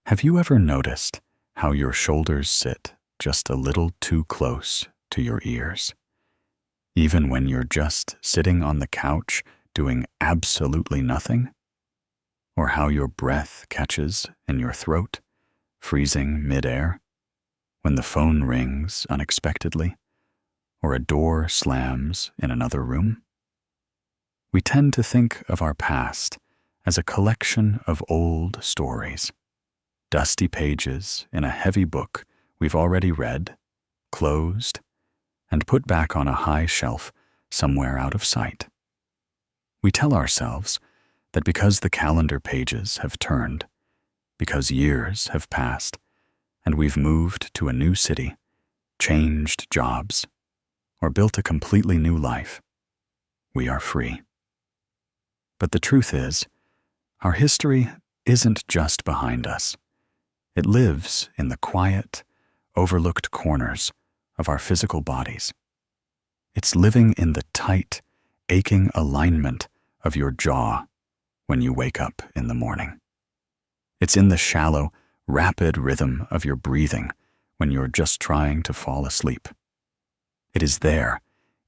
Have you ever noticed how your shoulders sit just a little too close to your ears? Even when you're just sitting on the couch doing absolutely nothing? Or how your breath catches in your throat, freezing midair, when the phone rings unexpectedly, or a door slams in another room? We tend to think of our past as a collection of old stories, dusty pages in a heavy book we've already read, closed, and put back on a high shelf somewhere out of sight. We tell ourselves that because the calendar pages have turned, because years have passed, and we've moved to a new city, changed jobs, or built a completely new life, we are free. But the truth is, our history isn't just behind us. It lives in the quiet, overlooked corners of our physical bodies. It's living in the tight, aching alignment of your jaw when you wake up in the morning. It's in the shallow, rapid rhythm of your breathing when you're just trying to fall asleep. It is there,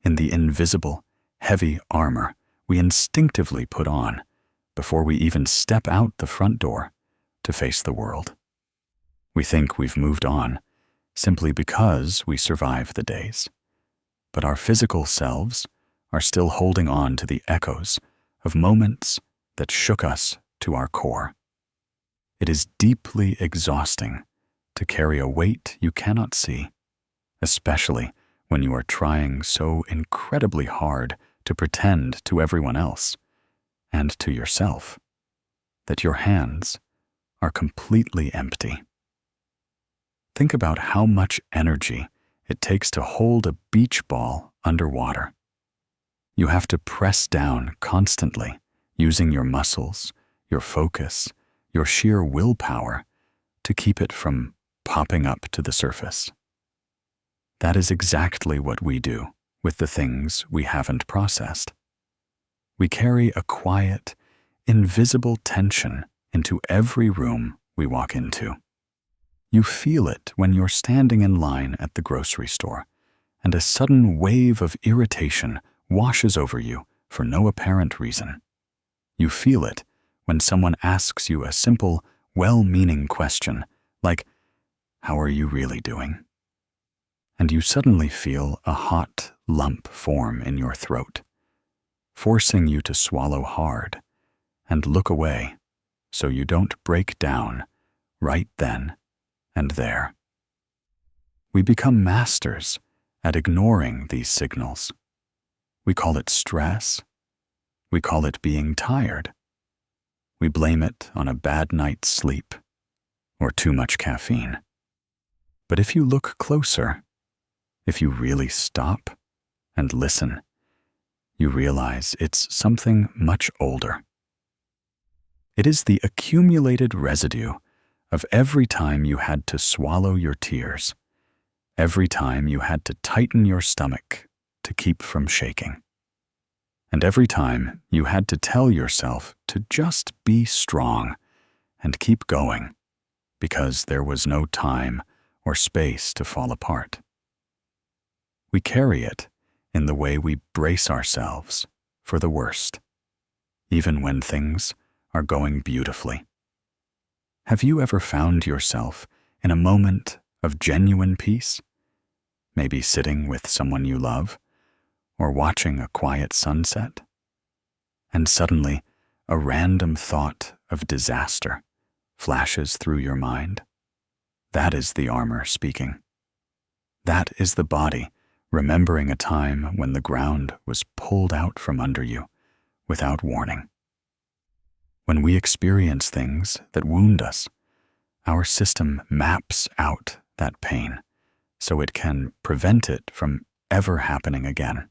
in the invisible, heavy armor we instinctively put on before we even step out the front door to face the world. We think we've moved on simply because we survive the days, but our physical selves are still holding on to the echoes of moments that shook us to our core. It is deeply exhausting to carry a weight you cannot see, especially when you are trying so incredibly hard to pretend to everyone else and to yourself that your hands are completely empty. Think about how much energy it takes to hold a beach ball underwater. You have to press down constantly, using your muscles, your focus, your sheer willpower to keep it from popping up to the surface. That is exactly what we do with the things we haven't processed. We carry a quiet, invisible tension into every room we walk into. You feel it when you're standing in line at the grocery store, and a sudden wave of irritation washes over you for no apparent reason. You feel it when someone asks you a simple, well-meaning question like, "How are you really doing?" And you suddenly feel a hot lump form in your throat, forcing you to swallow hard and look away so you don't break down right then and there. We become masters at ignoring these signals. We call it stress. We call it being tired. We blame it on a bad night's sleep or too much caffeine. But if you look closer, if you really stop and listen, you realize it's something much older. It is the accumulated residue of every time you had to swallow your tears, every time you had to tighten your stomach to keep from shaking, and every time you had to tell yourself to just be strong and keep going because there was no time or space to fall apart. We carry it in the way we brace ourselves for the worst, even when things are going beautifully. Have you ever found yourself in a moment of genuine peace? Maybe sitting with someone you love, or watching a quiet sunset? And suddenly, a random thought of disaster flashes through your mind? That is the armor speaking. That is the body remembering a time when the ground was pulled out from under you without warning. When we experience things that wound us, our system maps out that pain so it can prevent it from ever happening again.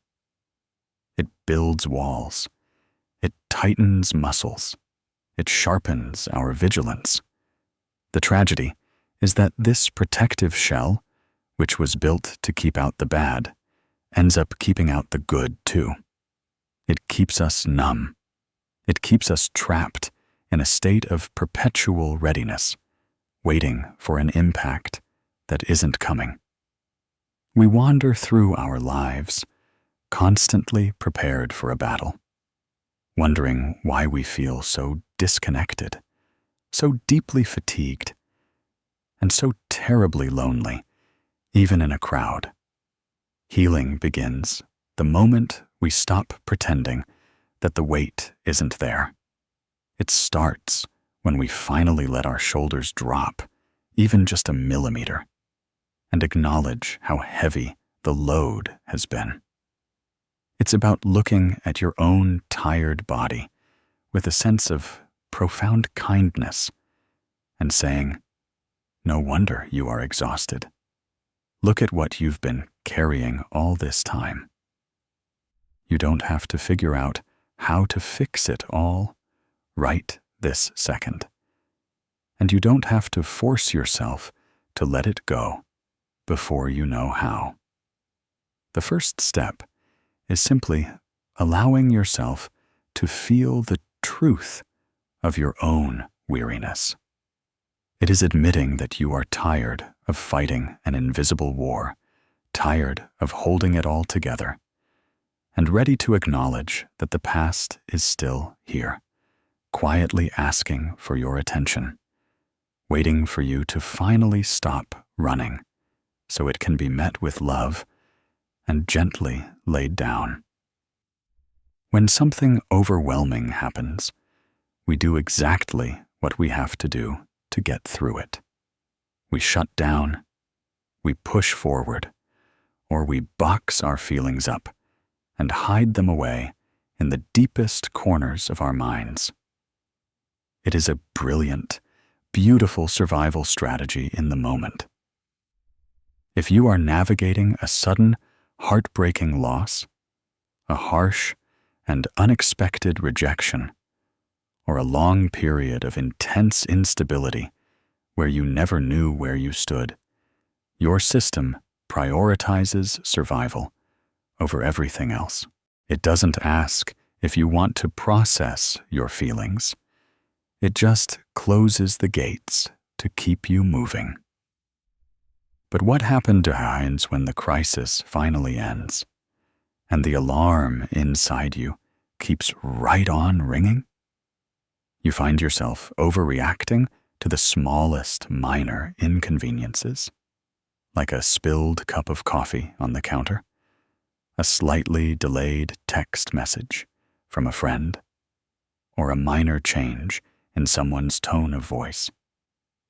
It builds walls. It tightens muscles. It sharpens our vigilance. The tragedy is that this protective shell, which was built to keep out the bad, ends up keeping out the good too. It keeps us numb. It keeps us trapped in a state of perpetual readiness, waiting for an impact that isn't coming. We wander through our lives, constantly prepared for a battle, wondering why we feel so disconnected, so deeply fatigued, and so terribly lonely, even in a crowd. Healing begins the moment we stop pretending that the weight isn't there. It starts when we finally let our shoulders drop, even just a millimeter, and acknowledge how heavy the load has been. It's about looking at your own tired body with a sense of profound kindness and saying, "No wonder you are exhausted. Look at what you've been carrying all this time." You don't have to figure out how to fix it all right this second. And you don't have to force yourself to let it go before you know how. The first step is simply allowing yourself to feel the truth of your own weariness. It is admitting that you are tired of fighting an invisible war, tired of holding it all together, and ready to acknowledge that the past is still here, quietly asking for your attention, waiting for you to finally stop running so it can be met with love and gently laid down. When something overwhelming happens, we do exactly what we have to do to get through it. We shut down, we push forward, or we box our feelings up and hide them away in the deepest corners of our minds. It is a brilliant, beautiful survival strategy in the moment. If you are navigating a sudden, heartbreaking loss, a harsh and unexpected rejection, or a long period of intense instability where you never knew where you stood, your system prioritizes survival over everything else. It doesn't ask if you want to process your feelings. It just closes the gates to keep you moving. But what happens when the crisis finally ends and the alarm inside you keeps right on ringing? You find yourself overreacting to the smallest minor inconveniences, like a spilled cup of coffee on the counter, a slightly delayed text message from a friend, or a minor change in someone's tone of voice,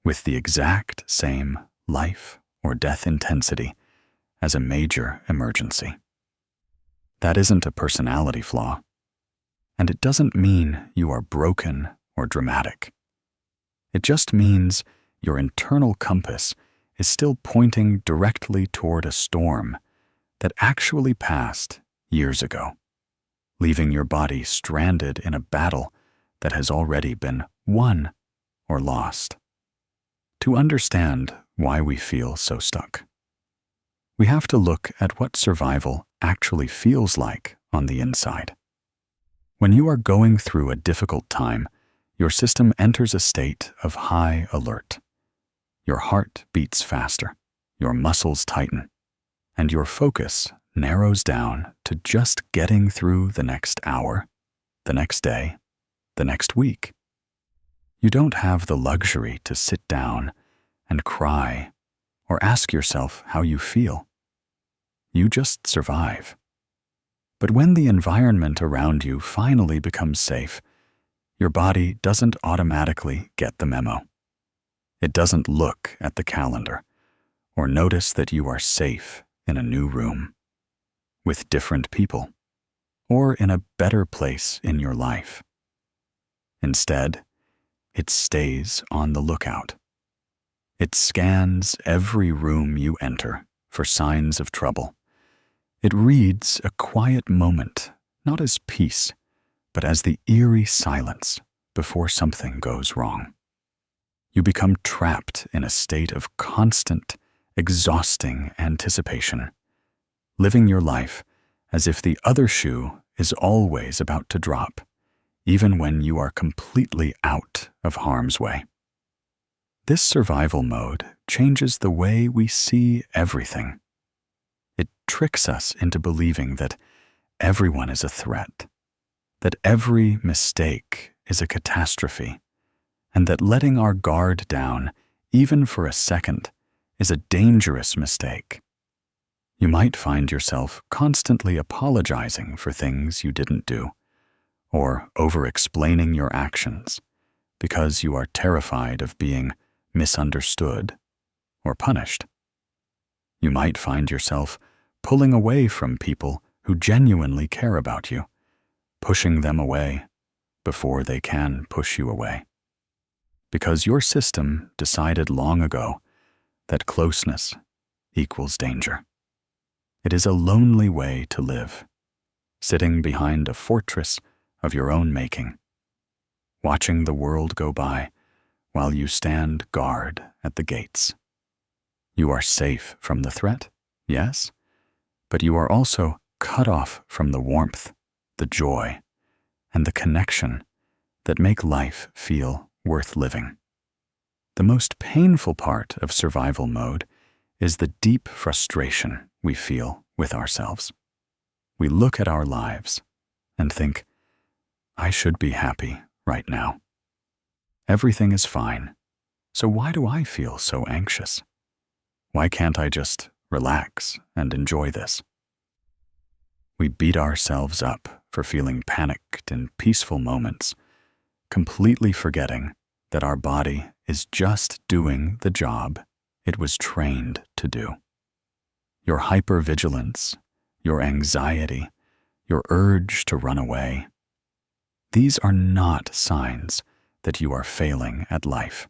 with the exact same life or death intensity as a major emergency. That isn't a personality flaw, and it doesn't mean you are broken or dramatic. It just means your internal compass is still pointing directly toward a storm that actually passed years ago, leaving your body stranded in a battle that has already been won or lost. To understand why we feel so stuck, we have to look at what survival actually feels like on the inside. When you are going through a difficult time, your system enters a state of high alert. Your heart beats faster, your muscles tighten, and your focus narrows down to just getting through the next hour, the next day, the next week. You don't have the luxury to sit down and cry or ask yourself how you feel. You just survive. But when the environment around you finally becomes safe, your body doesn't automatically get the memo. It doesn't look at the calendar or notice that you are safe in a new room, with different people, or in a better place in your life. Instead, it stays on the lookout. It scans every room you enter for signs of trouble. It reads a quiet moment, not as peace, but as the eerie silence before something goes wrong. You become trapped in a state of constant, exhausting anticipation, living your life as if the other shoe is always about to drop, even when you are completely out of harm's way. This survival mode changes the way we see everything. It tricks us into believing that everyone is a threat, that every mistake is a catastrophe, and that letting our guard down, even for a second, is a dangerous mistake. You might find yourself constantly apologizing for things you didn't do, or over-explaining your actions because you are terrified of being misunderstood or punished. You might find yourself pulling away from people who genuinely care about you, pushing them away before they can push you away. Because your system decided long ago that closeness equals danger. It is a lonely way to live, sitting behind a fortress of your own making, watching the world go by while you stand guard at the gates. You are safe from the threat, yes, but you are also cut off from the warmth, the joy, and the connection that make life feel worth living. The most painful part of survival mode is the deep frustration we feel with ourselves. We look at our lives and think, I should be happy right now. Everything is fine, so why do I feel so anxious? Why can't I just relax and enjoy this? We beat ourselves up for feeling panicked in peaceful moments, completely forgetting that our body is just doing the job it was trained to do. Your hyper-vigilance, your anxiety, your urge to run away, these are not signs that you are failing at life.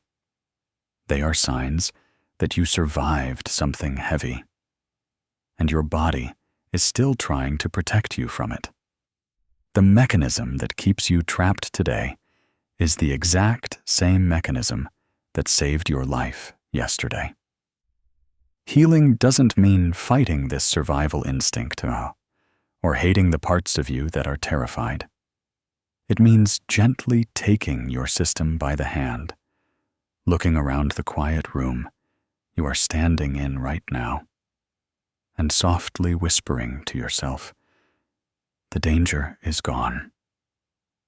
They are signs that you survived something heavy, and your body is still trying to protect you from it. The mechanism that keeps you trapped today is the exact same mechanism that saved your life yesterday. Healing doesn't mean fighting this survival instinct or hating the parts of you that are terrified. It means gently taking your system by the hand, looking around the quiet room you are standing in right now, and softly whispering to yourself, the danger is gone.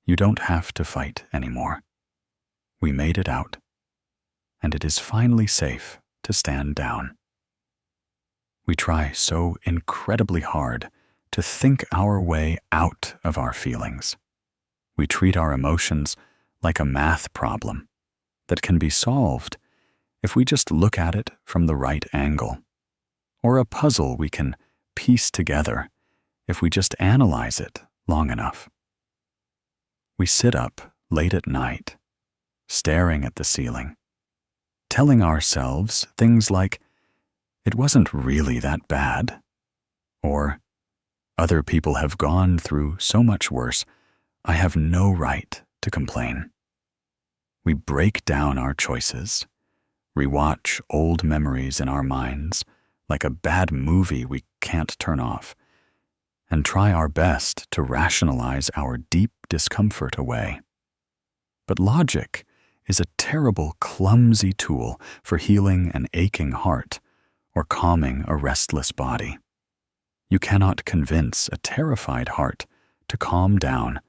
You don't have to fight anymore. We made it out, and it is finally safe to stand down. We try so incredibly hard to think our way out of our feelings. We treat our emotions like a math problem that can be solved if we just look at it from the right angle, or a puzzle we can piece together if we just analyze it long enough. We sit up late at night, staring at the ceiling, telling ourselves things like, it wasn't really that bad, or other people have gone through so much worse, I have no right to complain. We break down our choices, rewatch old memories in our minds like a bad movie we can't turn off, and try our best to rationalize our deep discomfort away. But logic is a terrible, clumsy tool for healing an aching heart or calming a restless body. You cannot convince a terrified heart to calm down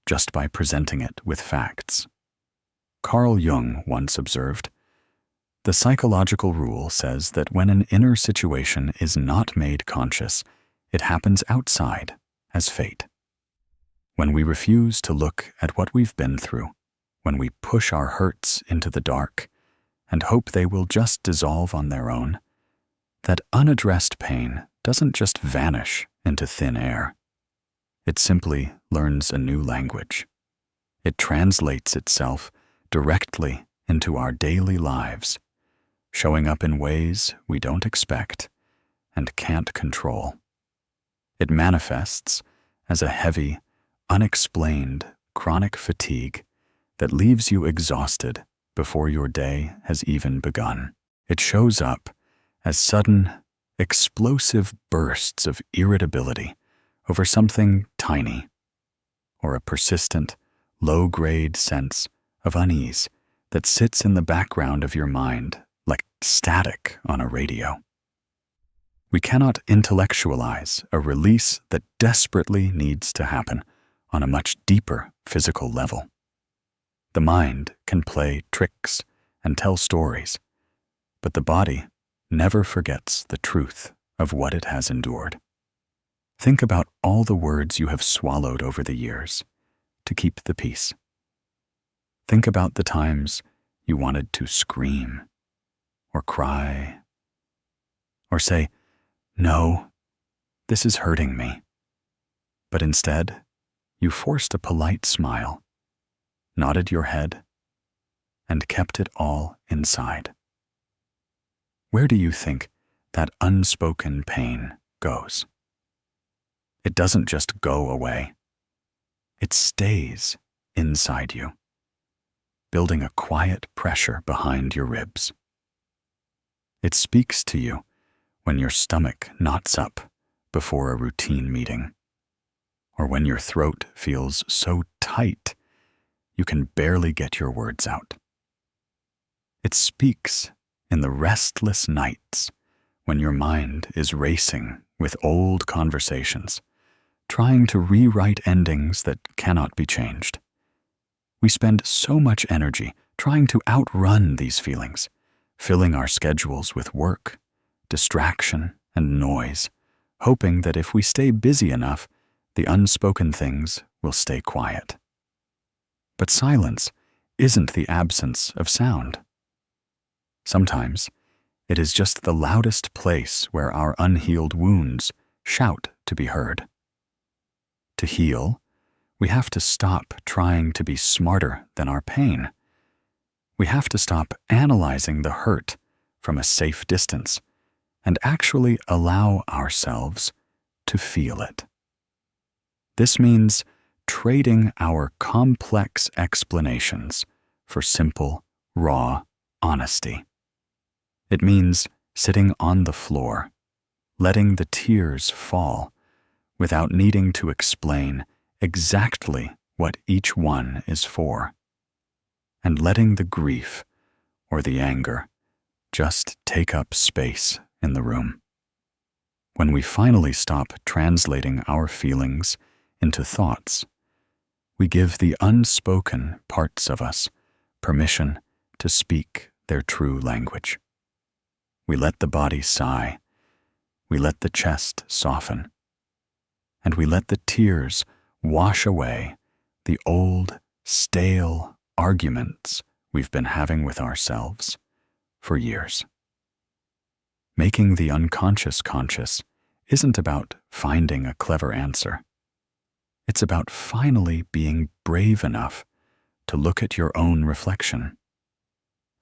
just by presenting it with facts. Carl Jung once observed, the psychological rule says that when an inner situation is not made conscious, it happens outside as fate. When we refuse to look at what we've been through, when we push our hurts into the dark and hope they will just dissolve on their own, that unaddressed pain doesn't just vanish into thin air. It simply learns a new language. It translates itself directly into our daily lives, showing up in ways we don't expect and can't control. It manifests as a heavy, unexplained, chronic fatigue that leaves you exhausted before your day has even begun. It shows up as sudden, explosive bursts of irritability over something tiny, or a persistent, low-grade sense of unease that sits in the background of your mind like static on a radio. We cannot intellectualize a release that desperately needs to happen on a much deeper physical level. The mind can play tricks and tell stories, but the body never forgets the truth of what it has endured. Think about all the words you have swallowed over the years to keep the peace. Think about the times you wanted to scream or cry or say, "No, this is hurting me." But instead, you forced a polite smile, nodded your head, and kept it all inside. Where do you think that unspoken pain goes? It doesn't just go away. It stays inside you, building a quiet pressure behind your ribs. It speaks to you when your stomach knots up before a routine meeting, or when your throat feels so tight you can barely get your words out. It speaks in the restless nights when your mind is racing with old conversations, trying to rewrite endings that cannot be changed. We spend so much energy trying to outrun these feelings, filling our schedules with work, distraction, and noise, hoping that if we stay busy enough, the unspoken things will stay quiet. But silence isn't the absence of sound. Sometimes it is just the loudest place where our unhealed wounds shout to be heard. To heal, we have to stop trying to be smarter than our pain. We have to stop analyzing the hurt from a safe distance and actually allow ourselves to feel it. This means trading our complex explanations for simple, raw honesty. It means sitting on the floor, letting the tears fall without needing to explain exactly what each one is for, and letting the grief or the anger just take up space in the room. When we finally stop translating our feelings into thoughts, we give the unspoken parts of us permission to speak their true language. We let the body sigh, we let the chest soften, and we let the tears wash away the old, stale arguments we've been having with ourselves for years. Making the unconscious conscious isn't about finding a clever answer. It's about finally being brave enough to look at your own reflection.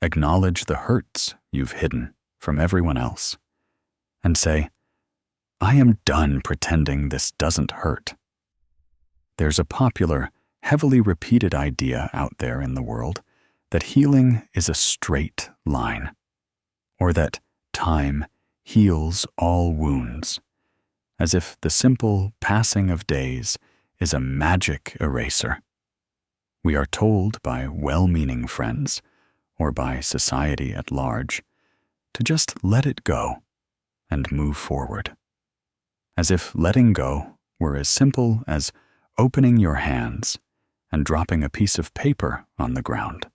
Acknowledge the hurts you've hidden from everyone else, and say, "I am done pretending this doesn't hurt." There's a popular, heavily repeated idea out there in the world that healing is a straight line, or that time heals all wounds, as if the simple passing of days is a magic eraser. We are told by well-meaning friends, or by society at large, to just let it go and move forward, as if letting go were as simple as opening your hands and dropping a piece of paper on the ground.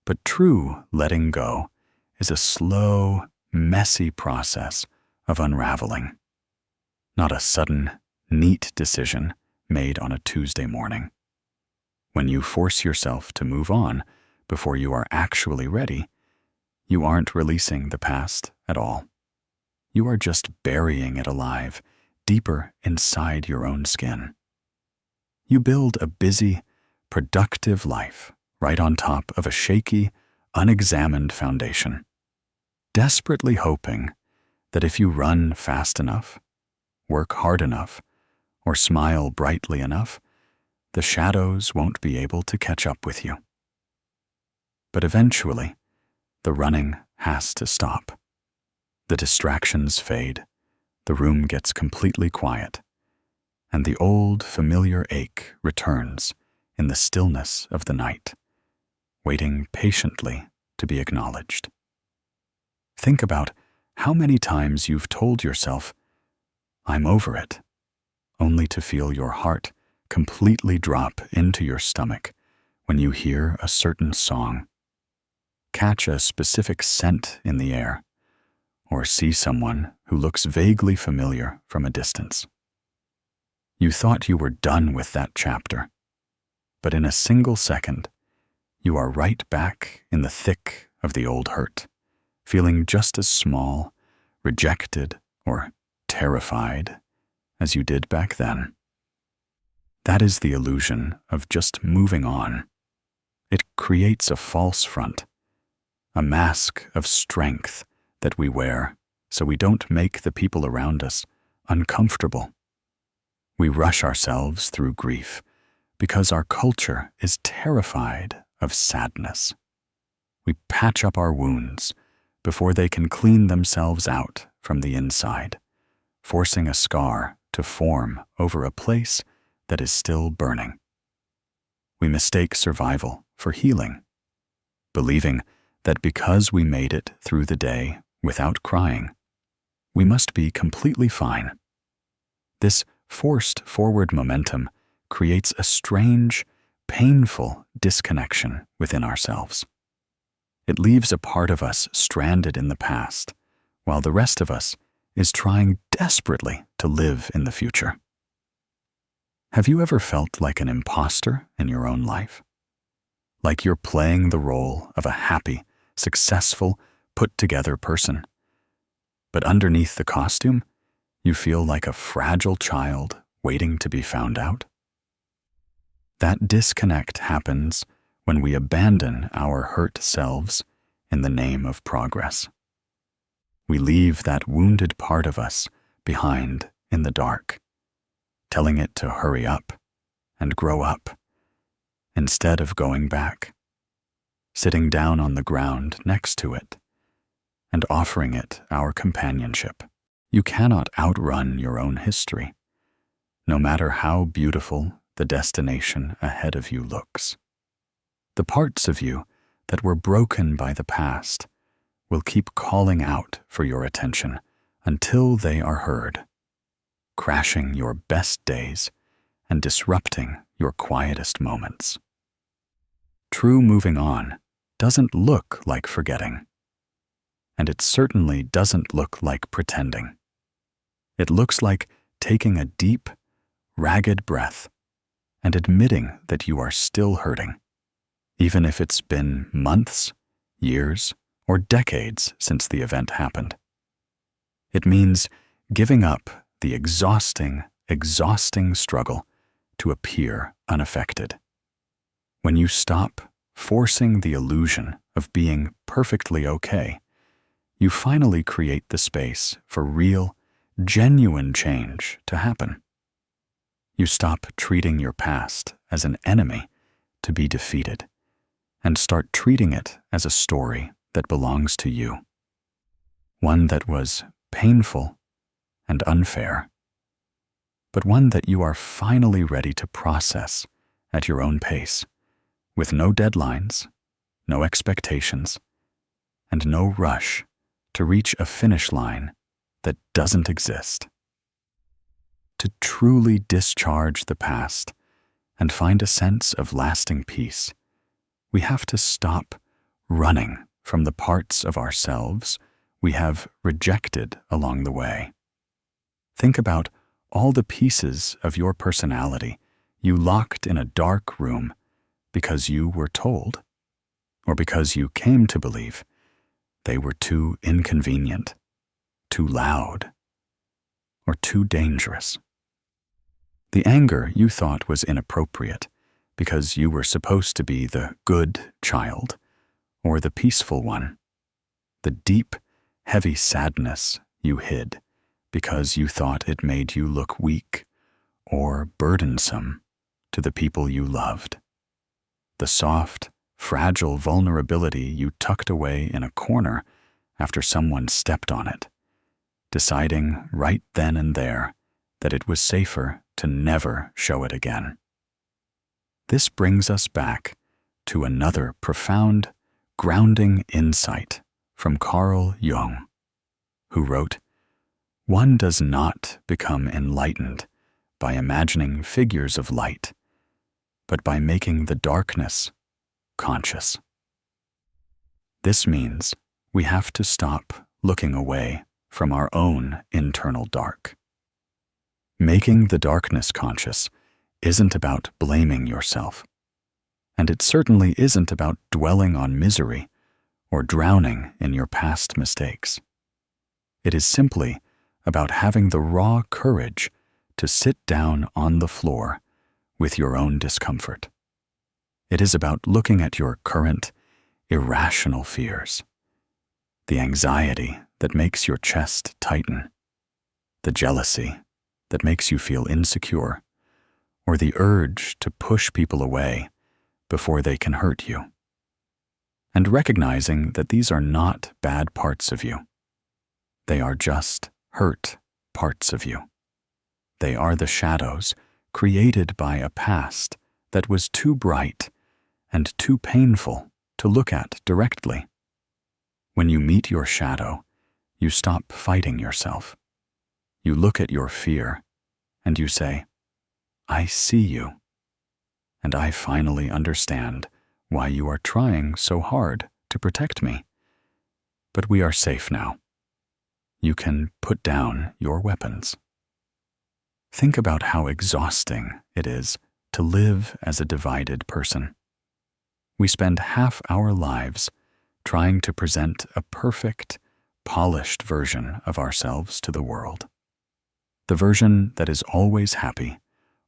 But true letting go is a slow, messy process of unraveling, not a sudden, neat decision made on a Tuesday morning. When you force yourself to move on before you are actually ready, you aren't releasing the past at all. You are just burying it alive, deeper inside your own skin. You build a busy, productive life right on top of a shaky, unexamined foundation, desperately hoping that if you run fast enough, work hard enough, or smile brightly enough, the shadows won't be able to catch up with you. But eventually, the running has to stop. The distractions fade, the room gets completely quiet, and the old familiar ache returns in the stillness of the night, waiting patiently to be acknowledged. Think about how many times you've told yourself, "I'm over it," only to feel your heart completely drop into your stomach when you hear a certain song, catch a specific scent in the air, or see someone who looks vaguely familiar from a distance. You thought you were done with that chapter, but in a single second, you are right back in the thick of the old hurt, feeling just as small, rejected, or terrified as you did back then. That is the illusion of just moving on. It creates a false front, a mask of strength that we wear so we don't make the people around us uncomfortable. We rush ourselves through grief because our culture is terrified of sadness. We patch up our wounds before they can clean themselves out from the inside, forcing a scar to form over a place that is still burning. We mistake survival for healing, believing that because we made it through the day without crying, we must be completely fine. This forced forward momentum creates a strange, painful disconnection within ourselves. It leaves a part of us stranded in the past, while the rest of us is trying desperately to live in the future. Have you ever felt like an imposter in your own life? Like you're playing the role of a happy, successful, put-together person. But underneath the costume, you feel like a fragile child waiting to be found out? That disconnect happens when we abandon our hurt selves in the name of progress. We leave that wounded part of us behind in the dark, telling it to hurry up and grow up, instead of going back, sitting down on the ground next to it, and offering it our companionship. You cannot outrun your own history, no matter how beautiful the destination ahead of you looks. The parts of you that were broken by the past will keep calling out for your attention until they are heard, crashing your best days and disrupting your quietest moments. True moving on doesn't look like forgetting, and it certainly doesn't look like pretending. It looks like taking a deep, ragged breath and admitting that you are still hurting, even if it's been months, years, or decades since the event happened. It means giving up the exhausting struggle to appear unaffected. When you stop forcing the illusion of being perfectly okay, you finally create the space for real, genuine change to happen. You stop treating your past as an enemy to be defeated and start treating it as a story that belongs to you. One that was painful and unfair, but one that you are finally ready to process at your own pace, with no deadlines, no expectations, and no rush to reach a finish line that doesn't exist. To truly discharge the past and find a sense of lasting peace, we have to stop running from the parts of ourselves we have rejected along the way. Think about all the pieces of your personality you locked in a dark room because you were told, or because you came to believe they were too inconvenient, too loud, or too dangerous. The anger you thought was inappropriate because you were supposed to be the good child or the peaceful one. The deep, heavy sadness you hid because you thought it made you look weak or burdensome to the people you loved. The soft, fragile vulnerability you tucked away in a corner after someone stepped on it, deciding right then and there that it was safer to never show it again. This brings us back to another profound, grounding insight from Jung, who wrote, "One does not become enlightened by imagining figures of light, but by making the darkness conscious." This means we have to stop looking away from our own internal dark. Making the darkness conscious isn't about blaming yourself, and it certainly isn't about dwelling on misery or drowning in your past mistakes. It is simply about having the raw courage to sit down on the floor with your own discomfort. It is about looking at your current, irrational fears, the anxiety that makes your chest tighten, the jealousy that makes you feel insecure, or the urge to push people away before they can hurt you, and recognizing that these are not bad parts of you. They are just hurt parts of you. They are the shadows created by a past that was too bright and too painful to look at directly. When you meet your shadow, you stop fighting yourself. You look at your fear and you say, "I see you, and I finally understand why you are trying so hard to protect me. But we are safe now. You can put down your weapons." Think about how exhausting it is to live as a divided person. We spend half our lives trying to present a perfect, polished version of ourselves to the world. The version that is always happy,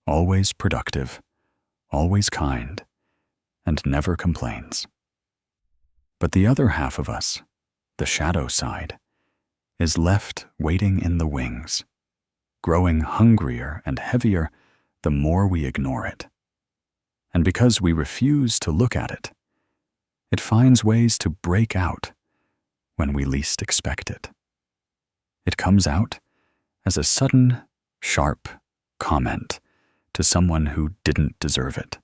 always productive, always kind, and never complains. But the other half of us, the shadow side, is left waiting in the wings, growing hungrier and heavier the more we ignore it. And because we refuse to look at it, it finds ways to break out when we least expect it. It comes out as a sudden, sharp comment to someone who didn't deserve it.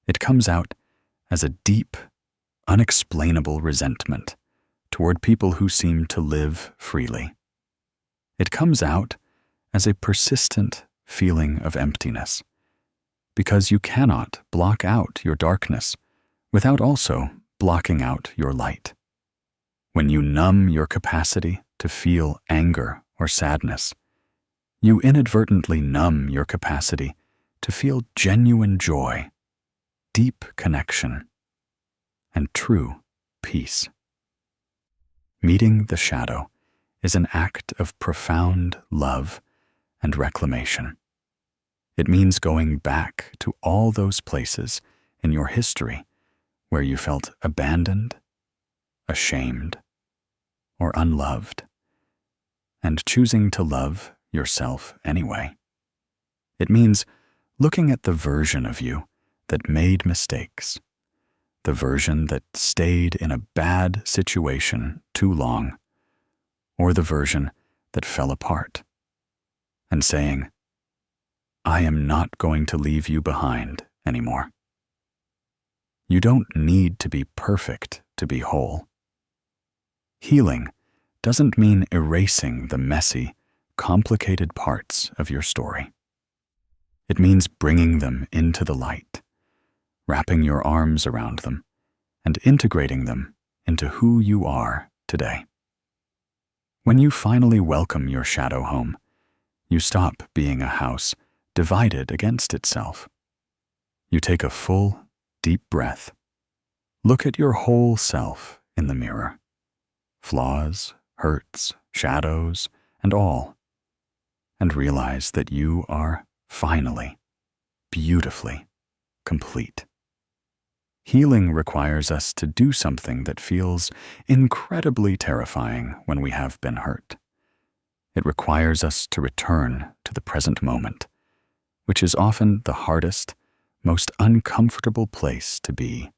It comes out as a deep, unexplainable resentment toward people who seem to live freely. It comes out as a persistent feeling of emptiness, because you cannot block out your darkness without also blocking out your light. When you numb your capacity to feel anger or sadness, you inadvertently numb your capacity to feel genuine joy, deep connection, and true peace. Meeting the shadow is an act of profound love and reclamation. It means going back to all those places in your history where you felt abandoned, ashamed, or unloved, and choosing to love yourself anyway. It means looking at the version of you that made mistakes, the version that stayed in a bad situation too long, or the version that fell apart, and saying, "I am not going to leave you behind anymore." You don't need to be perfect to be whole. Healing doesn't mean erasing the messy, complicated parts of your story. It means bringing them into the light, wrapping your arms around them, and integrating them into who you are today. When you finally welcome your shadow home, you stop being a house divided against itself. You take a full, deep breath. Look at your whole self in the mirror. Flaws, hurts, shadows, and all. And realize that you are finally, beautifully complete. Healing requires us to do something that feels incredibly terrifying when we have been hurt. It requires us to return to the present moment, which is often the hardest, most uncomfortable place to be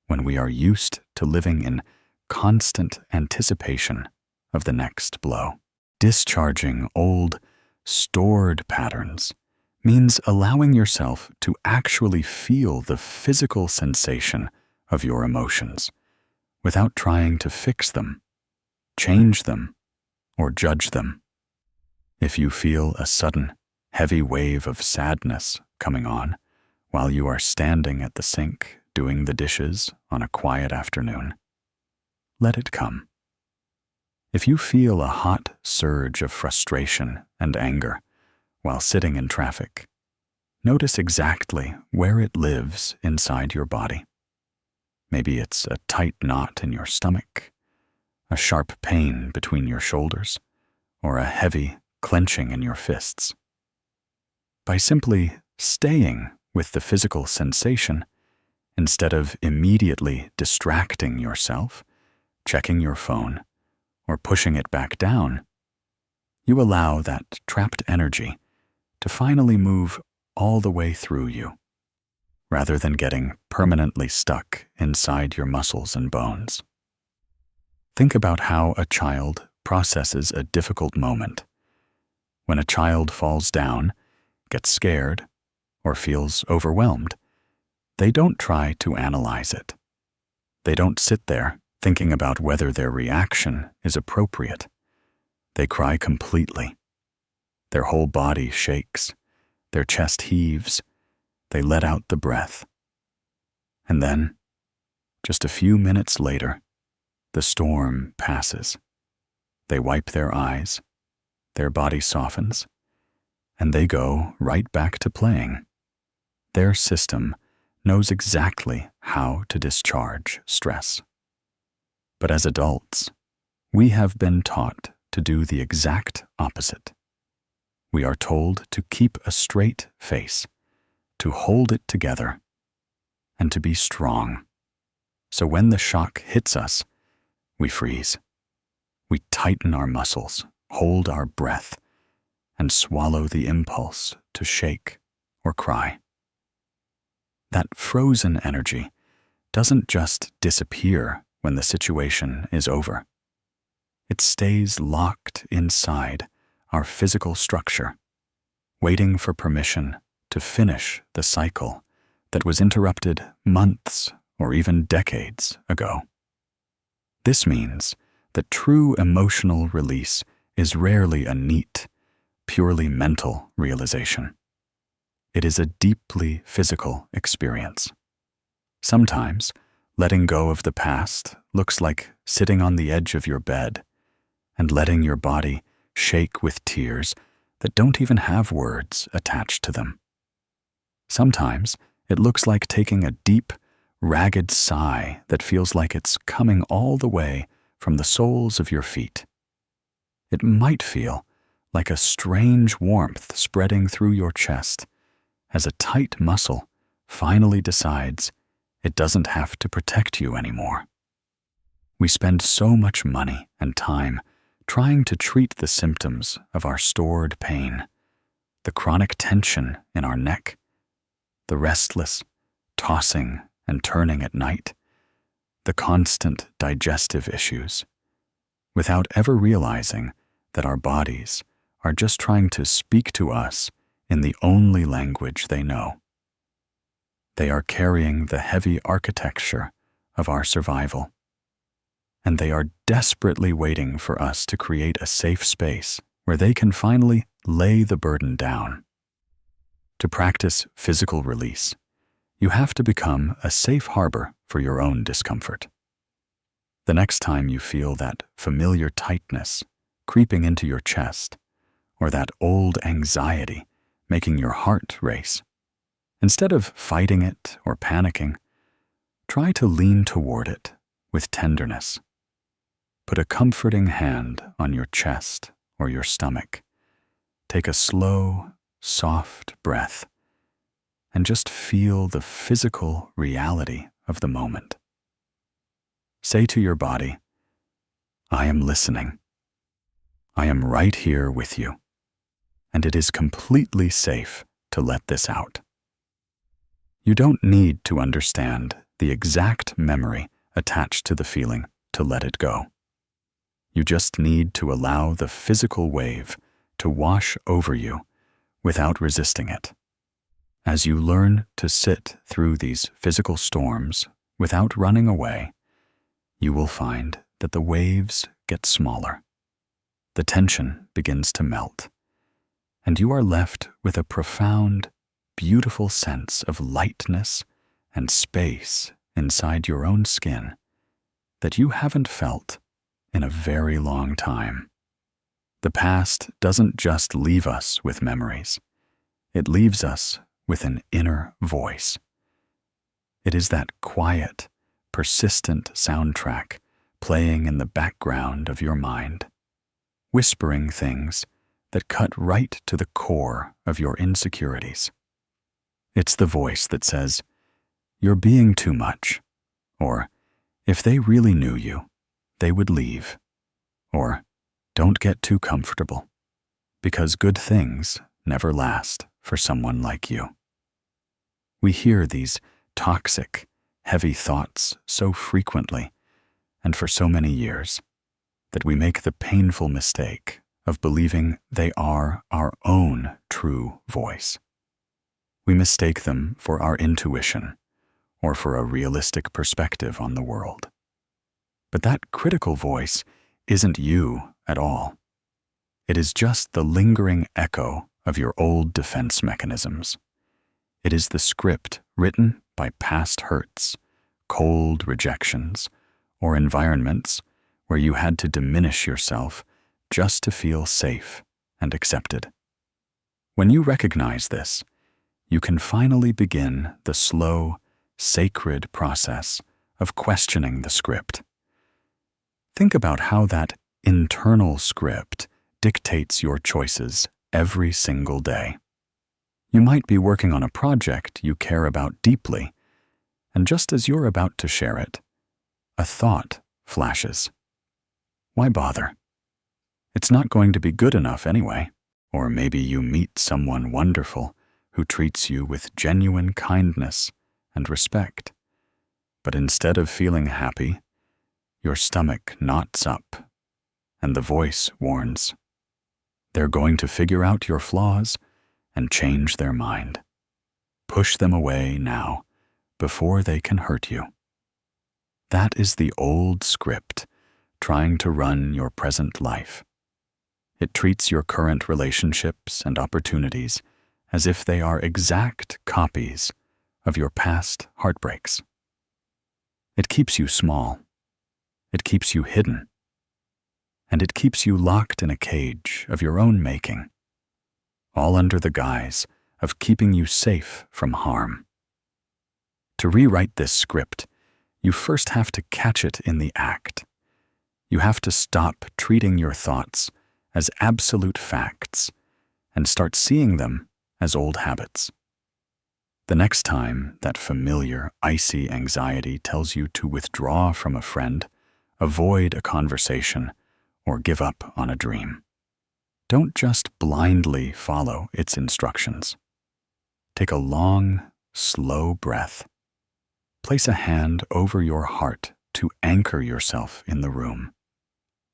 when we are used to living in constant anticipation of the next blow. Discharging old, stored patterns means allowing yourself to actually feel the physical sensation of your emotions without trying to fix them, change them, or judge them. If you feel a sudden, heavy wave of sadness coming on while you are standing at the sink doing the dishes on a quiet afternoon, let it come. If you feel a hot surge of frustration and anger while sitting in traffic, notice exactly where it lives inside your body. Maybe it's a tight knot in your stomach, a sharp pain between your shoulders, or a heavy clenching in your fists. By simply staying with the physical sensation, instead of immediately distracting yourself, checking your phone, or pushing it back down, you allow that trapped energy to finally move all the way through you, rather than getting permanently stuck inside your muscles and bones. Think about how a child processes a difficult moment. When a child falls down, gets scared, or feels overwhelmed, they don't try to analyze it. They don't sit there thinking about whether their reaction is appropriate. They cry completely. Their whole body shakes, their chest heaves, they let out the breath. And then, just a few minutes later, the storm passes. They wipe their eyes, their body softens, and they go right back to playing. Their system knows exactly how to discharge stress. But as adults, we have been taught to do the exact opposite. We are told to keep a straight face, to hold it together, and to be strong. So when the shock hits us, we freeze. We tighten our muscles, hold our breath, and swallow the impulse to shake or cry. That frozen energy doesn't just disappear when the situation is over. It stays locked inside our physical structure, waiting for permission to finish the cycle that was interrupted months or even decades ago. This means that true emotional release is rarely a neat, purely mental realization. It is a deeply physical experience. Sometimes, letting go of the past looks like sitting on the edge of your bed and letting your body shake with tears that don't even have words attached to them. Sometimes, it looks like taking a deep, ragged sigh that feels like it's coming all the way from the soles of your feet. It might feel like a strange warmth spreading through your chest as a tight muscle finally decides it doesn't have to protect you anymore. We spend so much money and time trying to treat the symptoms of our stored pain, the chronic tension in our neck, the restless tossing and turning at night, the constant digestive issues, without ever realizing that our bodies are just trying to speak to us in the only language they know. They are carrying the heavy architecture of our survival, and they are desperately waiting for us to create a safe space where they can finally lay the burden down. To practice physical release, you have to become a safe harbor for your own discomfort. The next time you feel that familiar tightness creeping into your chest, or that old anxiety making your heart race, instead of fighting it or panicking, try to lean toward it with tenderness. Put a comforting hand on your chest or your stomach. Take a slow, soft breath and just feel the physical reality of the moment. Say to your body, "I am listening. I am right here with you, and it is completely safe to let this out." You don't need to understand the exact memory attached to the feeling to let it go. You just need to allow the physical wave to wash over you without resisting it. As you learn to sit through these physical storms without running away, you will find that the waves get smaller. The tension begins to melt, and you are left with a profound, beautiful sense of lightness and space inside your own skin that you haven't felt in a very long time. The past doesn't just leave us with memories. It leaves us with an inner voice. It is that quiet, persistent soundtrack playing in the background of your mind, whispering things that cut right to the core of your insecurities. It's the voice that says, "You're being too much," or "If they really knew you, they would leave," or "Don't get too comfortable, because good things never last for someone like you." We hear these toxic, heavy thoughts so frequently and for so many years that we make the painful mistake of believing they are our own true voice. We mistake them for our intuition or for a realistic perspective on the world. But that critical voice isn't you at all. It is just the lingering echo of your old defense mechanisms. It is the script written by past hurts, cold rejections, or environments where you had to diminish yourself just to feel safe and accepted. When you recognize this, you can finally begin the slow, sacred process of questioning the script. Think about how that internal script dictates your choices every single day. You might be working on a project you care about deeply, and just as you're about to share it, a thought flashes. Why bother? It's not going to be good enough anyway. Or maybe you meet someone wonderful who treats you with genuine kindness and respect. But instead of feeling happy, your stomach knots up, and the voice warns. They're going to figure out your flaws and change their mind. Push them away now, before they can hurt you. That is the old script trying to run your present life. It treats your current relationships and opportunities as if they are exact copies of your past heartbreaks. It keeps you small. It keeps you hidden. And it keeps you locked in a cage of your own making, all under the guise of keeping you safe from harm. To rewrite this script, you first have to catch it in the act. You have to stop treating your thoughts as absolute facts and start seeing them as old habits. The next time that familiar, icy anxiety tells you to withdraw from a friend, avoid a conversation, or give up on a dream, don't just blindly follow its instructions. Take a long, slow breath. Place a hand over your heart to anchor yourself in the room,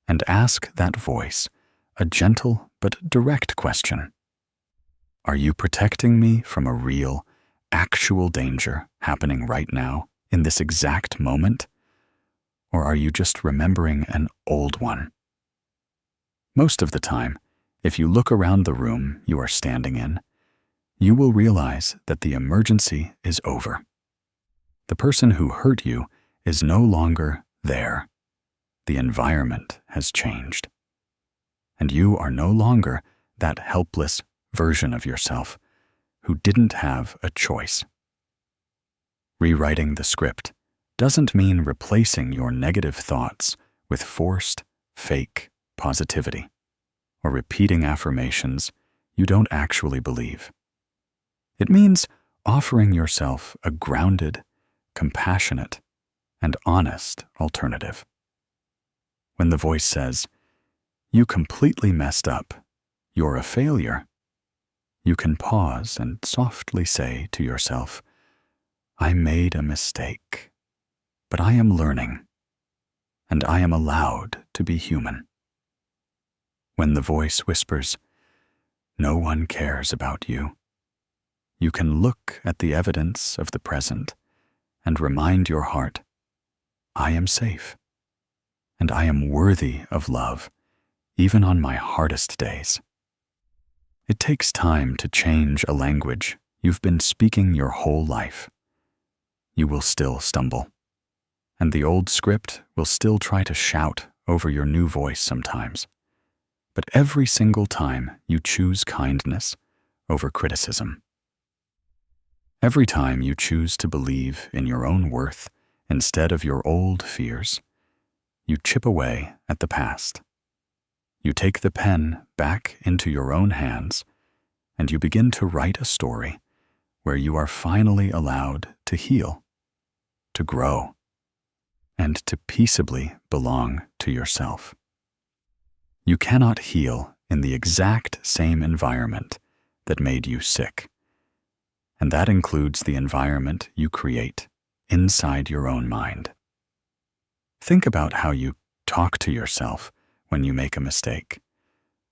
and ask that voice a gentle but direct question. Are you protecting me from a real, actual danger happening right now, in this exact moment? Or are you just remembering an old one? Most of the time, if you look around the room you are standing in, you will realize that the emergency is over. The person who hurt you is no longer there. The environment has changed. And you are no longer that helpless version of yourself who didn't have a choice. Rewriting the script doesn't mean replacing your negative thoughts with forced, fake positivity, or repeating affirmations you don't actually believe. It means offering yourself a grounded, compassionate, and honest alternative. When the voice says, "You completely messed up, you're a failure," you can pause and softly say to yourself, "I made a mistake, but I am learning, and I am allowed to be human." When the voice whispers, no one cares about you. You can look at the evidence of the present and remind your heart, I am safe, and I am worthy of love, even on my hardest days. It takes time to change a language you've been speaking your whole life. You will still stumble, and the old script will still try to shout over your new voice sometimes. But every single time you choose kindness over criticism, every time you choose to believe in your own worth instead of your old fears, you chip away at the past. You take the pen back into your own hands, and you begin to write a story where you are finally allowed to heal, to grow, and to peaceably belong to yourself. You cannot heal in the exact same environment that made you sick, and that includes the environment you create inside your own mind. Think about how you talk to yourself when you make a mistake,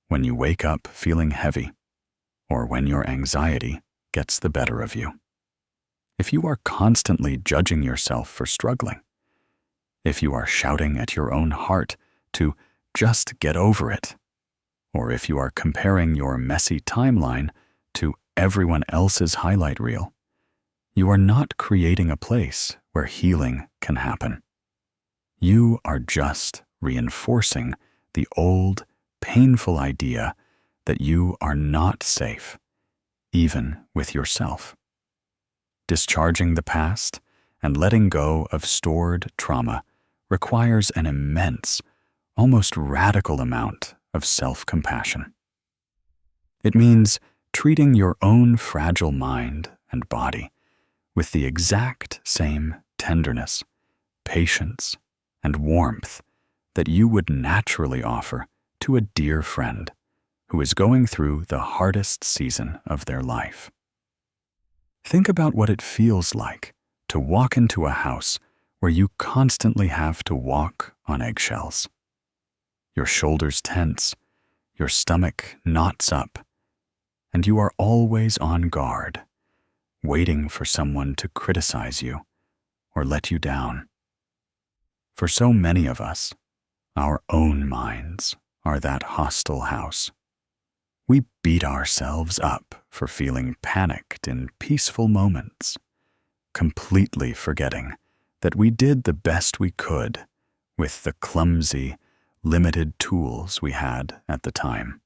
when you wake up feeling heavy, or when your anxiety gets the better of you. If you are constantly judging yourself for struggling, if you are shouting at your own heart to just get over it, or if you are comparing your messy timeline to everyone else's highlight reel, you are not creating a place where healing can happen. You are just reinforcing the old, painful idea that you are not safe, even with yourself. Discharging the past and letting go of stored trauma requires an immense, almost radical amount of self-compassion. It means treating your own fragile mind and body with the exact same tenderness, patience, and warmth that you would naturally offer to a dear friend who is going through the hardest season of their life. Think about what it feels like to walk into a house where you constantly have to walk on eggshells. Your shoulders tense, your stomach knots up, and you are always on guard, waiting for someone to criticize you or let you down. For so many of us, our own minds are that hostile house. We beat ourselves up for feeling panicked in peaceful moments, completely forgetting that we did the best we could with the clumsy, limited tools we had at the time.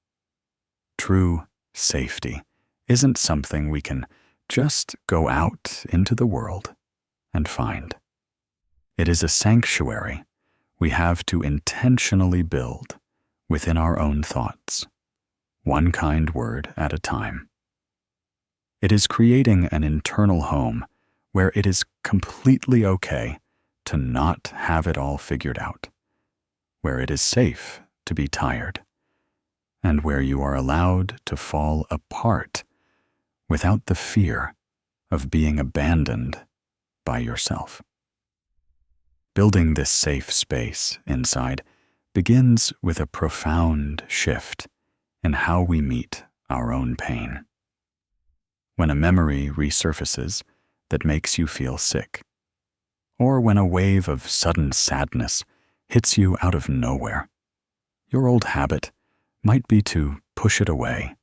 True safety isn't something we can just go out into the world and find. It is a sanctuary we have to intentionally build within our own thoughts, one kind word at a time. It is creating an internal home where it is completely okay to not have it all figured out, where it is safe to be tired, and where you are allowed to fall apart without the fear of being abandoned by yourself. Building this safe space inside begins with a profound shift in how we meet our own pain. When a memory resurfaces that makes you feel sick, or when a wave of sudden sadness hits you out of nowhere, your old habit might be to push it away,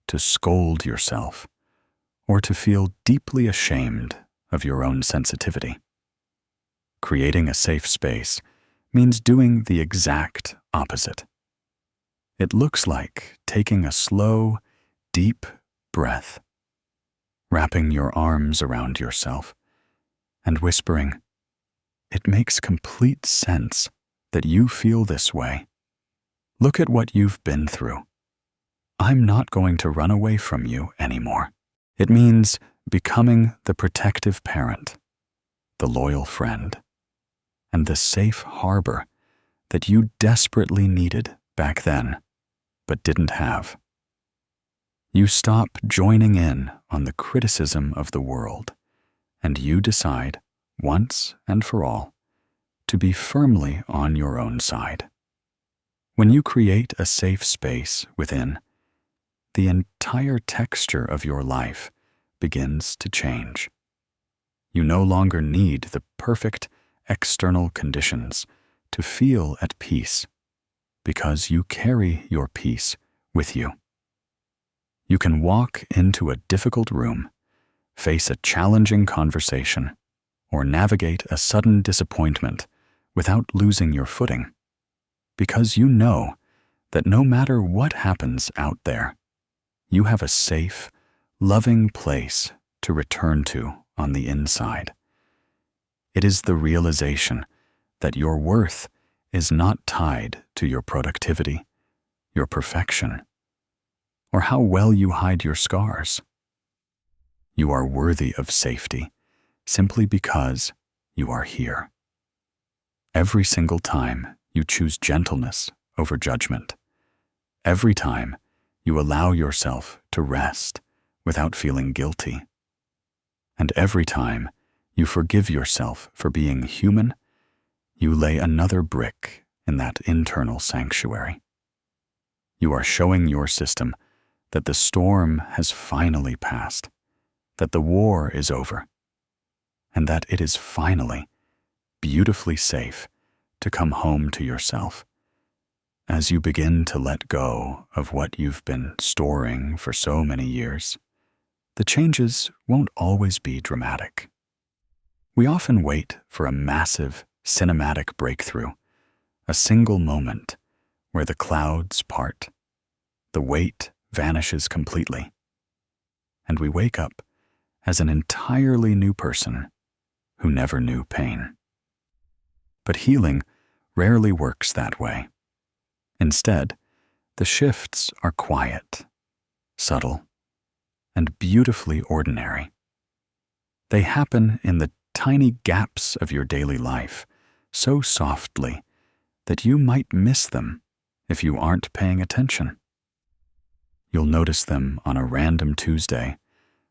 to scold yourself, or to feel deeply ashamed of your own sensitivity. Creating a safe space means doing the exact opposite. It looks like taking a slow, deep breath, wrapping your arms around yourself, and whispering, "It makes complete sense that you feel this way. Look at what you've been through. I'm not going to run away from you anymore." It means becoming the protective parent, the loyal friend, and the safe harbor that you desperately needed back then, but didn't have. You stop joining in on the criticism of the world, and you decide, once and for all, to be firmly on your own side. When you create a safe space within, the entire texture of your life begins to change. You no longer need the perfect external conditions to feel at peace, because you carry your peace with you. You can walk into a difficult room, face a challenging conversation, or navigate a sudden disappointment without losing your footing, because you know that no matter what happens out there, you have a safe, loving place to return to on the inside. It is the realization that your worth is not tied to your productivity, your perfection, or how well you hide your scars. You are worthy of safety simply because you are here. Every single time you choose gentleness over judgment, every time you allow yourself to rest without feeling guilty, and every time you forgive yourself for being human, you lay another brick in that internal sanctuary. You are showing your system that the storm has finally passed, that the war is over, and that it is finally beautifully safe to come home to yourself. As you begin to let go of what you've been storing for so many years, the changes won't always be dramatic. We often wait for a massive cinematic breakthrough, a single moment where the clouds part, the weight vanishes completely, and we wake up as an entirely new person who never knew pain. But healing rarely works that way. Instead, the shifts are quiet, subtle, and beautifully ordinary. They happen in the tiny gaps of your daily life, so softly that you might miss them if you aren't paying attention. You'll notice them on a random Tuesday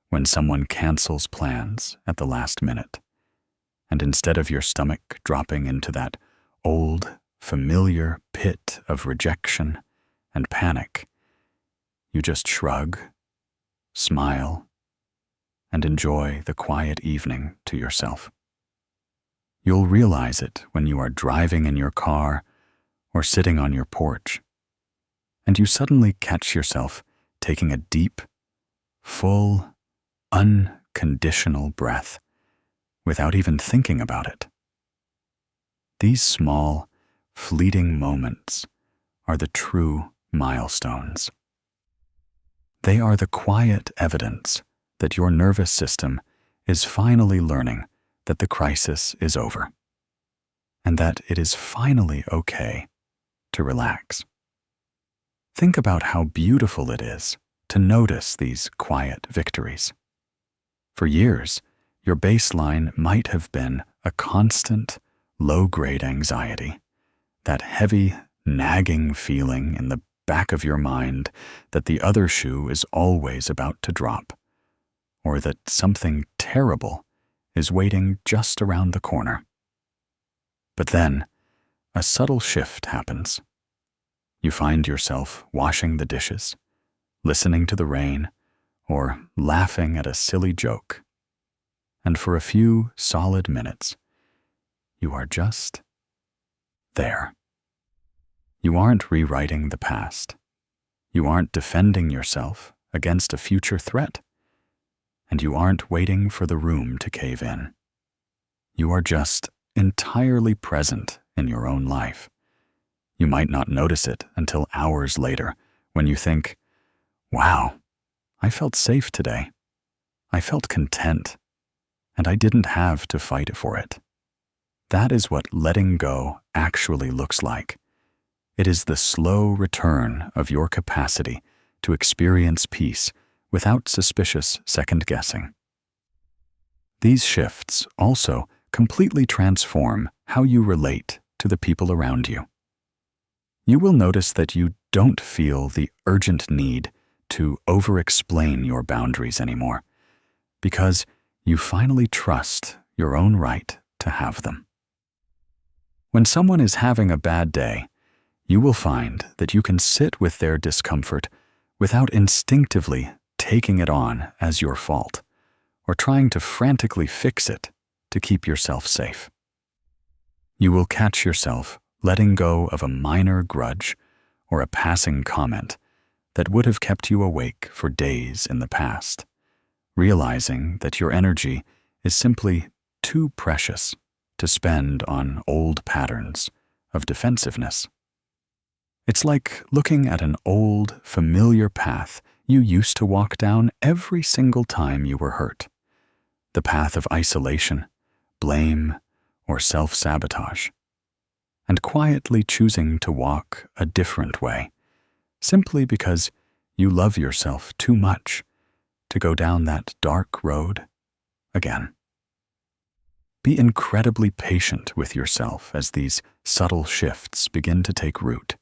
when someone cancels plans at the last minute, and instead of your stomach dropping into that old, familiar pit of rejection and panic, you just shrug, smile, and enjoy the quiet evening to yourself. You'll realize it when you are driving in your car or sitting on your porch, and you suddenly catch yourself taking a deep, full, unconditional breath without even thinking about it. These small, fleeting moments are the true milestones. They are the quiet evidence that your nervous system is finally learning that the crisis is over, and that it is finally okay to relax. Think about how beautiful it is to notice these quiet victories. For years, your baseline might have been a constant, low-grade anxiety, that heavy, nagging feeling in the back of your mind that the other shoe is always about to drop, or that something terrible is waiting just around the corner. But then, a subtle shift happens. You find yourself washing the dishes, listening to the rain, or laughing at a silly joke. And for a few solid minutes, you are just there. You aren't rewriting the past. You aren't defending yourself against a future threat. And you aren't waiting for the room to cave in. You are just entirely present in your own life. You might not notice it until hours later when you think, wow, I felt safe today. I felt content, and I didn't have to fight for it. That is what letting go actually looks like. It is the slow return of your capacity to experience peace without suspicious second-guessing. These shifts also completely transform how you relate to the people around you. You will notice that you don't feel the urgent need to over-explain your boundaries anymore, because you finally trust your own right to have them. When someone is having a bad day, you will find that you can sit with their discomfort without instinctively taking it on as your fault or trying to frantically fix it to keep yourself safe. You will catch yourself letting go of a minor grudge or a passing comment that would have kept you awake for days in the past, realizing that your energy is simply too precious to spend on old patterns of defensiveness. It's like looking at an old, familiar path you used to walk down every single time you were hurt. The path of isolation, blame, or self-sabotage, and quietly choosing to walk a different way, simply because you love yourself too much to go down that dark road again. Be incredibly patient with yourself as these subtle shifts begin to take root.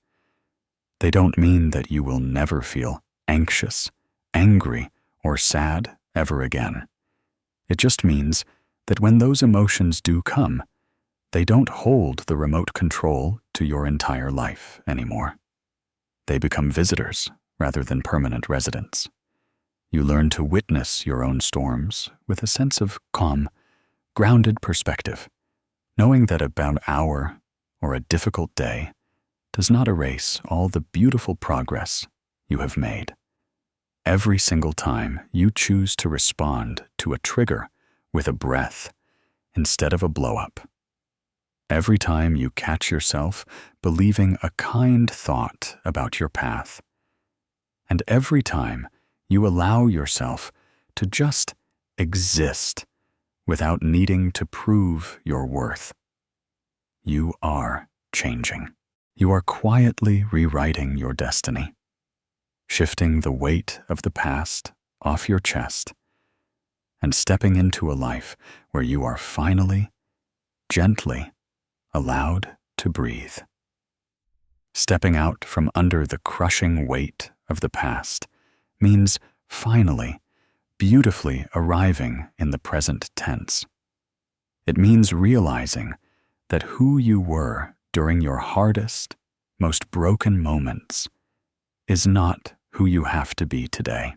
They don't mean that you will never feel anxious, angry, or sad ever again. It just means that when those emotions do come, they don't hold the remote control to your entire life anymore. They become visitors rather than permanent residents. You learn to witness your own storms with a sense of calm, grounded perspective, knowing that a bad hour or a difficult day does not erase all the beautiful progress you have made. Every single time you choose to respond to a trigger with a breath instead of a blow-up. Every time you catch yourself believing a kind thought about your path. And every time you allow yourself to just exist without needing to prove your worth. You are changing. You are quietly rewriting your destiny, shifting the weight of the past off your chest, and stepping into a life where you are finally, gently allowed to breathe. Stepping out from under the crushing weight of the past means finally, beautifully arriving in the present tense. It means realizing that who you were during your hardest, most broken moments is not who you have to be today.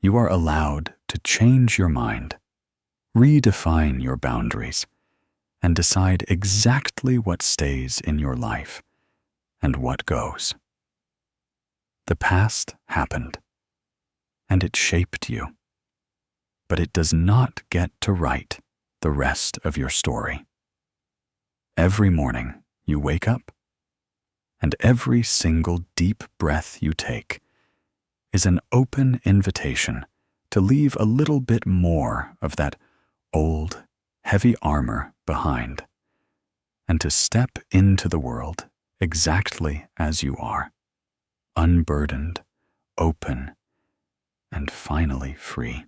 You are allowed to change your mind, redefine your boundaries, and decide exactly what stays in your life and what goes. The past happened, and it shaped you, but it does not get to write the rest of your story. Every morning you wake up, and every single deep breath you take is an open invitation to leave a little bit more of that old, heavy armor behind, and to step into the world exactly as you are, unburdened, open, and finally free.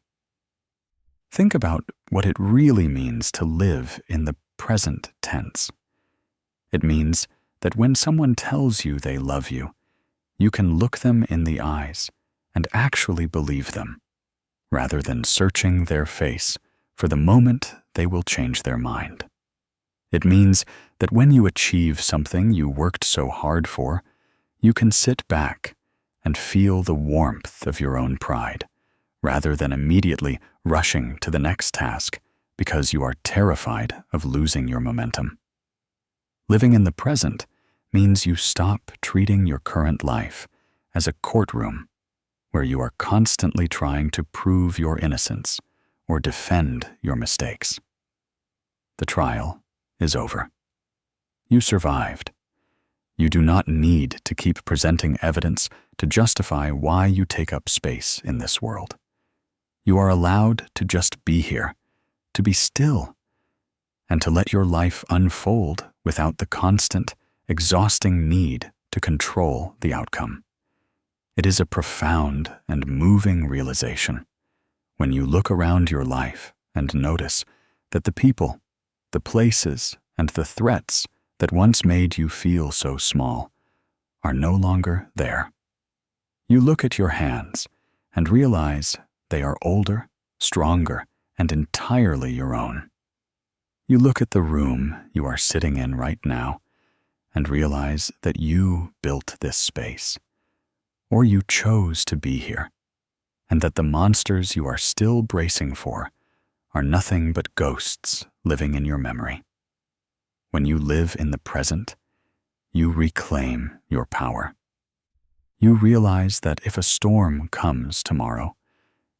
Think about what it really means to live in the present tense. It means that when someone tells you they love you, you can look them in the eyes and actually believe them, rather than searching their face for the moment they will change their mind. It means that when you achieve something you worked so hard for, you can sit back and feel the warmth of your own pride, rather than immediately rushing to the next task because you are terrified of losing your momentum. Living in the present means you stop treating your current life as a courtroom where you are constantly trying to prove your innocence or defend your mistakes. The trial is over. You survived. You do not need to keep presenting evidence to justify why you take up space in this world. You are allowed to just be here, to be still, and to let your life unfold without the constant, exhausting need to control the outcome. It is a profound and moving realization when you look around your life and notice that the people, the places, and the threats that once made you feel so small are no longer there. You look at your hands and realize they are older, stronger, and entirely your own. You look at the room you are sitting in right now and realize that you built this space, or you chose to be here, and that the monsters you are still bracing for are nothing but ghosts living in your memory. When you live in the present, you reclaim your power. You realize that if a storm comes tomorrow,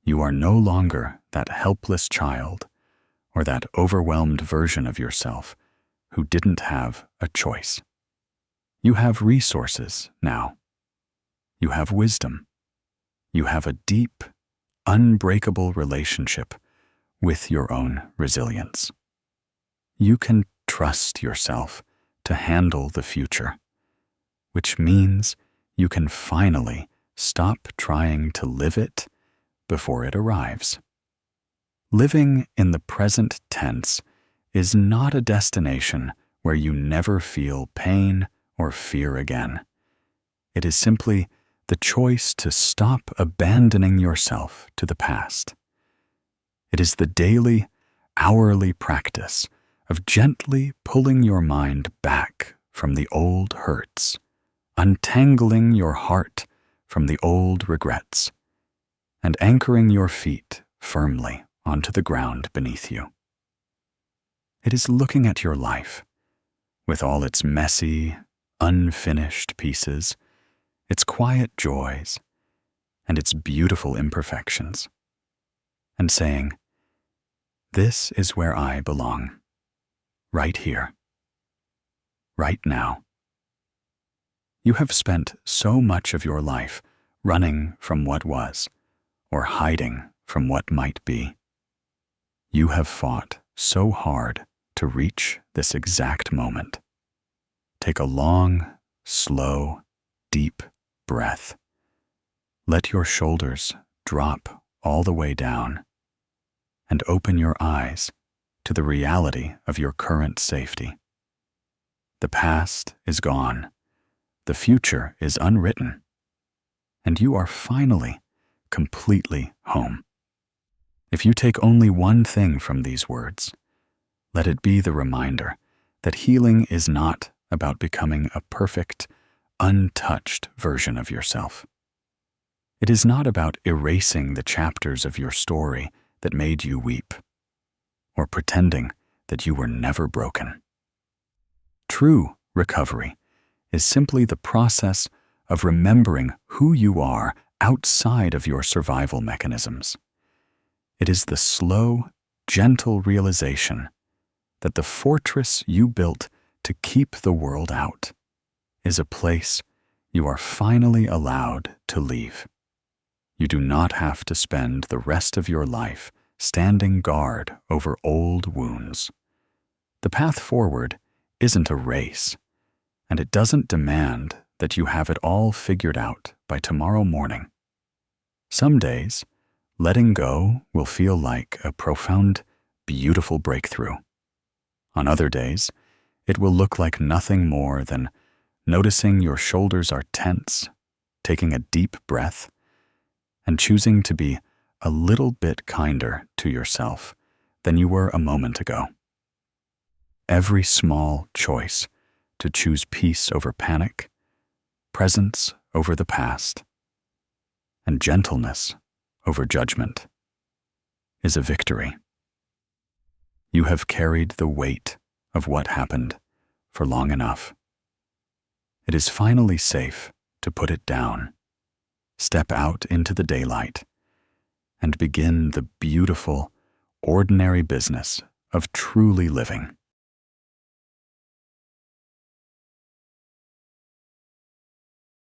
you are no longer that helpless child or that overwhelmed version of yourself who didn't have a choice. You have resources now. You have wisdom. You have a deep, unbreakable relationship with your own resilience. You can trust yourself to handle the future, which means you can finally stop trying to live it before it arrives. Living in the present tense is not a destination where you never feel pain or fear again. It is simply the choice to stop abandoning yourself to the past. It is the daily, hourly practice of gently pulling your mind back from the old hurts, untangling your heart from the old regrets, and anchoring your feet firmly onto the ground beneath you. It is looking at your life, with all its messy, unfinished pieces, its quiet joys, and its beautiful imperfections, and saying, "This is where I belong, right here, right now." You have spent so much of your life running from what was, or hiding from what might be. You have fought so hard to reach this exact moment. Take a long, slow, deep breath. Let your shoulders drop all the way down, and open your eyes to the reality of your current safety. The past is gone. The future is unwritten, and you are finally completely home. If you take only one thing from these words, let it be the reminder that healing is not about becoming a perfect, untouched version of yourself. It is not about erasing the chapters of your story that made you weep, or pretending that you were never broken. True recovery is simply the process of remembering who you are outside of your survival mechanisms. It is the slow, gentle realization that the fortress you built to keep the world out is a place you are finally allowed to leave. You do not have to spend the rest of your life standing guard over old wounds. The path forward isn't a race, and it doesn't demand that you have it all figured out by tomorrow morning. Some days, letting go will feel like a profound, beautiful breakthrough. On other days, it will look like nothing more than noticing your shoulders are tense, taking a deep breath, and choosing to be a little bit kinder to yourself than you were a moment ago. Every small choice to choose peace over panic, presence over the past, and gentleness over judgment is a victory. You have carried the weight of what happened for long enough. It is finally safe to put it down, step out into the daylight, and begin the beautiful, ordinary business of truly living.